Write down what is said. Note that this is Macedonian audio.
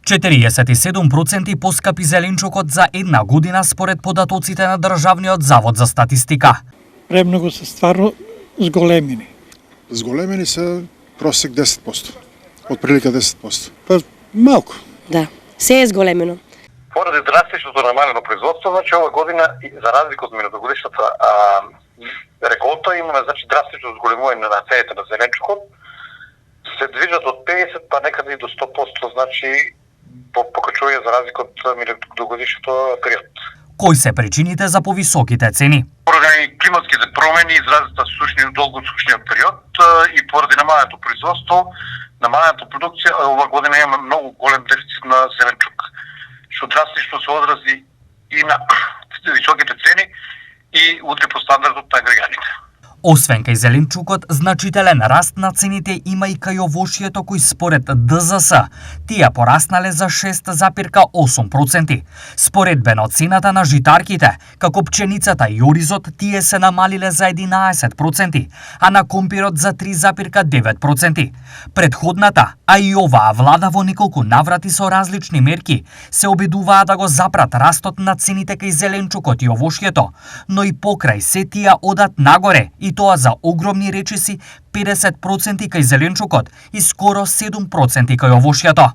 47% поскапи зеленчукот за една година според податоците на Државниот завод за статистика. Премногу се стварно зголемени. Зголемени се просек 10%. Отприлика 10%. Па малку. Да, се е зголемено. Поради драстичното намалено производство, значи ова година, за разлика од минатогодишната реколта, имаме драстично зголемување на цените на зеленчукот. Се движат од 50 па некаде и до 100%, значи покачување за разлика од минатогодишното период. Кои се причините за повисоките цени? Поради климатските промени, изразата долгосушниот период и поради намаленото производство, намалената продукција, ова година имаме многу голем дефицит на зеленчук, што драстично се одрази и на високите цени и удри по стандардот на граѓаните. Освен кај зеленчукот, значителен раст на цените има и кај овошјето кој според ДЗС тие пораснале за 6,8%. Споредбено цената на житарките, како пченицата и оризот, тие се намалиле за 11%, а на компирот за 3,9%. Предходната, а и оваа влада во неколку наврати со различни мерки се обидуваа да го запрат растот на цените кај зеленчукот и овошјето, но и покрај се тие одат нагоре и тоа за огромни речиси 50% кај зеленчукот и скоро 7% кај овошјето.